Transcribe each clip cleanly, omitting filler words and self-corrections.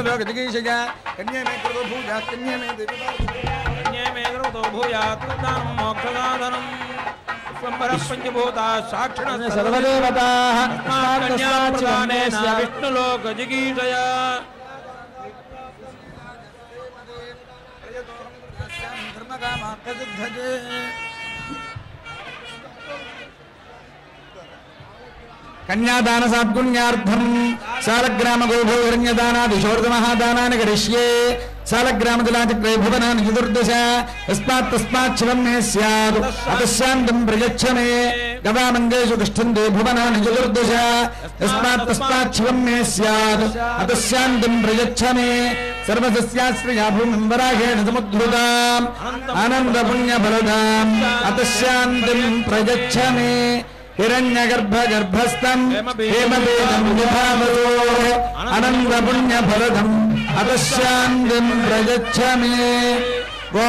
विष्णुलोकजगीशया कन्या मे कृतो भूयात् कन्या मे कृतो भूयात् दानं मोक्षदानं स्वम्भरः पञ्चभूताः साक्षिणः सर्वदेवताः कन्याप्रदानेन विष्णुलोकजगीशया कन्यादान सात्पुण्यार्थम सालग्राम गोभोरण्यदानादिशोर्धमहादानानि करिष्ये सालग्रामतिलाचक्रे भुवनानि चतुर्दश तस्मात् शिवं मे स्यात् अतस्यान्तं प्रयच्छ मे गवामन्देषु तिष्ठन्ते भुवनानि चतुर्दश तस्मात् शिवं मे स्यात् अतस्यान्तं प्रयच्छ मे सर्वसस्याश्रया भूमिं वराहेण समुद्धृताम् आनन्दपुण्यफलदाम् अतस्यान्तं प्रयच्छ मे हिरण्यगर्भगर्भस्थं हेमवेदं विभावतो आनन्दपुण्यफलदम् अतस्यान्तं प्रयच्छ मे ॐ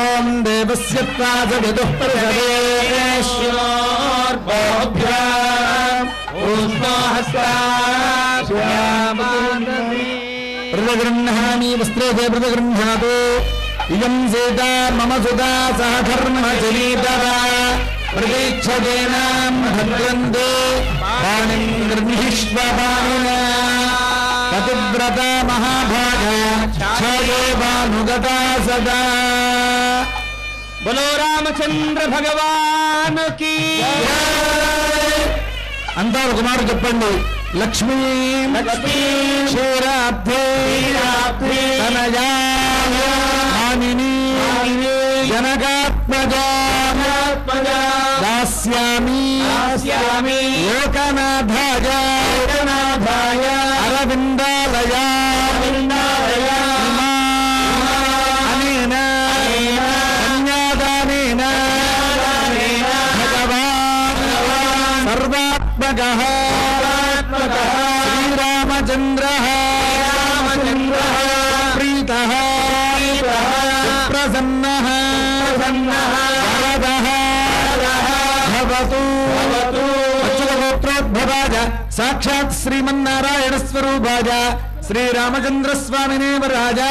देवस्य प्राजविदुः प्रसवेश्वरोर्भोभ्याम् प्रतिगृह्णामि वस्त्रे प्रतिगृह्णातु इयं सीता मम सुता सह धर्मचरीतरा प्रतीक्षतेनां भद्रन्ते पाणिं गृह्णीष्वपाणिना पतिव्रता महाभागा छायोभानुगता सदा बोलो रामचंद्र भगवान की अंता कुमार చెప్పండి लक्ष्मी क्षीराब्धे तनया मानिनी जनकात्मजा दास्यामि लोकनाथाय अरविन्दालय अनेन कन्यादानेन भगवान् सर्वात्मकः श्रीरामचन्द्रः प्रीतः प्रसन्नः वरदः भवतु अच्युतगोत्रोद्भवाय साक्षात् श्रीमन्नारायण स्वरूपाय श्रीरामचन्द्र स्वामिने वराय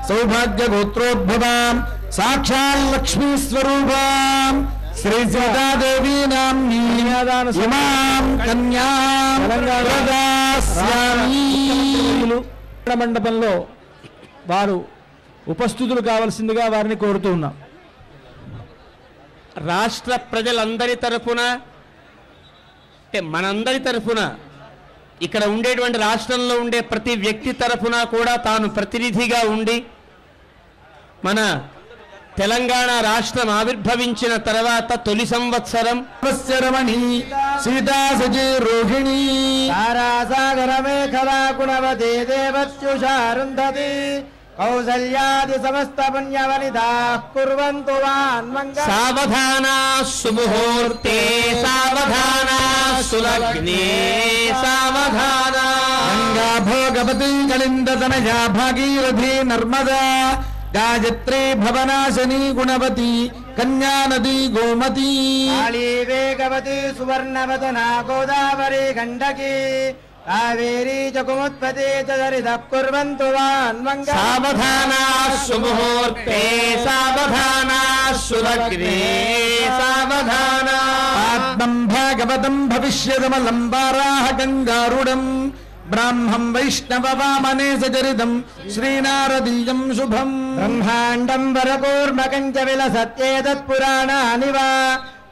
सौभाग्य गोत्रोद्भवां साक्षात् लक्ष्मी स्वरूपां श्री सीतादेवी नाम्नी इमां कन्यां प्रदास्यामि మండపంలో వారు ఉపస్థితులు కావాల్సిందిగా వారిని కోరుతూ ఉన్నాం. రాష్ట్ర ప్రజలందరి తరఫున అంటే మనందరి తరఫున ఇక్కడ ఉండేటువంటి రాష్ట్రంలో ఉండే ప్రతి వ్యక్తి తరఫున కూడా తాను ప్రతినిధిగా ఉండి మన తెలంగాణ రాష్ట్రం ఆవిర్భవించిన తర్వాత తొలి సంవత్సరం సీతా సజీ రోహిణి తారాసాగర మేఖలా గుణవతే దేవత్యుషారుంధతి కౌసల్యాది సమస్త పుణ్యవనితాః కుర్వంతు వాన్మంగళం సావధానా సుముహూర్తే సావధానా సులగ్నే సావధానా గంగా భోగవతి కళిందతనయా భాగీరథీ నర్మదా गायत्री भवनाशनी गुणवती कन्या नदी गोमती काली वेगवती सुवर्णवदना गोदावरी गंडकी कावेरी च कुमुत्पती च दरितः कुर्वन्तु वान्मङ्गलम् सावधाना सुमुहूर्ते सावधाना सुलग्ने सावधाना आत्मं भागवतं भविष्यदमलं वाराह गङ्गारूढम् ब्राह्मं वैष्णव वामने सचरितं श्रीनारदीयं शुभं ब्रह्माण्डं वरकूर्मकं च विलसत्येतत्पुराणानि वा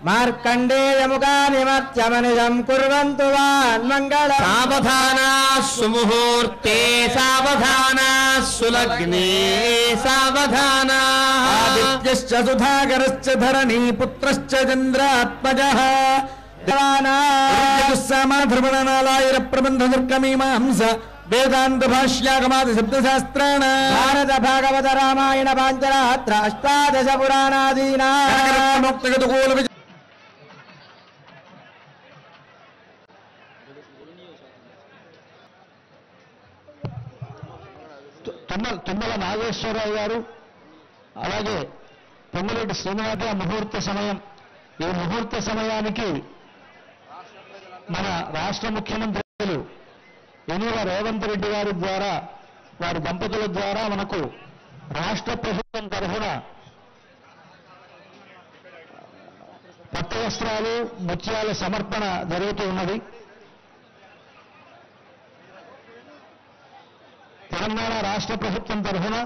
मार्कण्डेयमुखानि मर्त्यमनिजं कुर्वन्तु वान्मङ्गलम् सावधाना सुमुहूर्ते सावधाना सुलग्ने सावधाना आदित्यश्च सुधाकरश्च धरणी पुत्रश्च चन्द्रात्मजः समाधर्मणालायर प्रबंध निर्गमीमांस वेदांत भाष्यागमादि शब्दशास्त्राण भारत भागवत रामायण पांचरात्र अष्टादश पुराणादीना తుమ్మల నాగేశ్వరరావు గారు అలాగే పొంగులేటి శ్రీనివాస ముహూర్త సమయం ఈ ముహూర్త సమయానికి మన రాష్ట్ర ముఖ్యమంత్రులు యనమల రేవంత్ రెడ్డి గారి ద్వారా వారి దంపతుల ద్వారా మనకు రాష్ట్ర ప్రభుత్వం తరఫున పట్టు వస్త్రాలు ముత్యాల సమర్పణ జరుగుతూ ఉన్నది. తెలంగాణ రాష్ట్ర ప్రభుత్వం తరఫున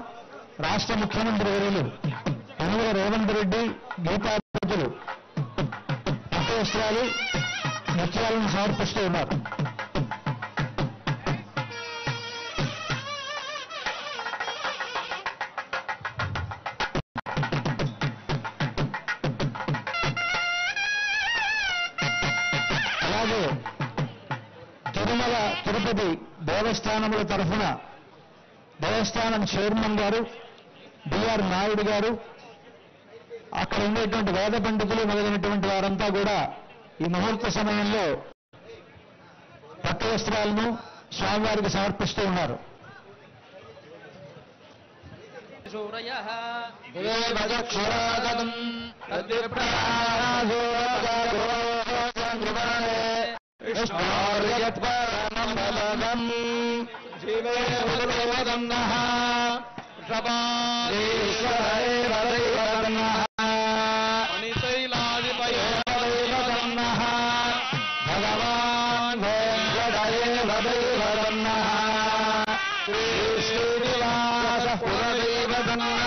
రాష్ట్ర ముఖ్యమంత్రి వర్యులు యనమల రేవంత్ రెడ్డి గీతాపతులు పట్టు వస్త్రాలు ముత్యాలను సమర్పిస్తూ ఉన్నారు. అలాగే తిరుమల తిరుపతి దేవస్థానముల తరఫున దేవస్థానం చైర్మన్ గారు బిఆర్ నాయుడు గారు, అక్కడ ఉండేటువంటి వేద పండితులు మొదలైనటువంటి వారంతా కూడా ఈ ముహూర్త సమయంలో పట్టు వస్త్రాలను స్వామివారికి సమర్పిస్తూ ఉన్నారు. భగవాన్ శ్రీ శ్రీనివాస పురదేవదన్నః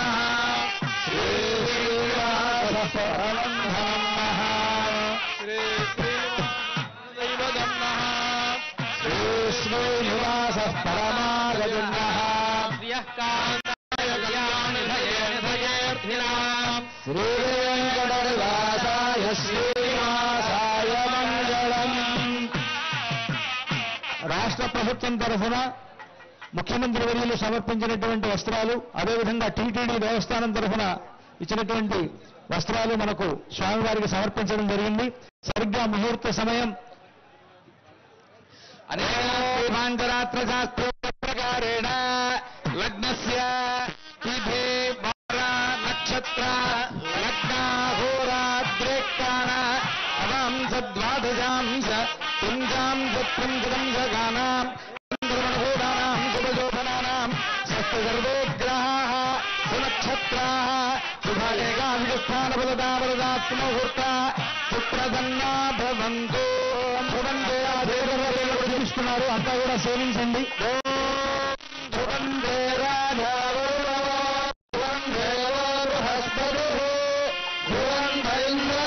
శ్రీ శ్రీనివాస పరమహంసః శ్రీ శ్రీనివాస శ్రీ శ్రీనివాస పరమాగజన్నః శ్రీకాంతాయ కళ్యాణిధయేర్థినాం శ్రీ వెంకటనివాసాయ శ్రీనివాసాయ మంగళం. రాష్ట్ర ప్రభుత్వం తరఫున ముఖ్యమంత్రి వర్యులు సమర్పించినటువంటి వస్త్రాలు, అదేవిధంగా టీటీడీ దేవస్థానం తరఫున ఇచ్చినటువంటి వస్త్రాలు మనకు స్వామివారికి సమర్పించడం జరిగింది. సరిగ్గా ముహూర్త సమయం అనేకాంతరాత్ర శాస్త్ర ప్రకారేణ లగ్నస్య తిథి వార నక్షత్ర లగ్నాహోరాద్రేకాణ అవాంశ ద్వాదశాంశ పుంజాంశ పుంజదంశకానాం చంద్రమణహోరాణాం శుభశోభనానాం సప్తసర్వోగ్రహాః సునక్షత్రాः శుభాలేఖాభిస్థానపదాత్మముహూర్త సుప్రసన్నా భవంతు. భవంతే ఆ దేవతలు చూపిస్తున్నారు, అంతా కూడా సేవించండి. భవంతే రాజావో భవంతే బృహస్పతి భువంత ఇంద్ర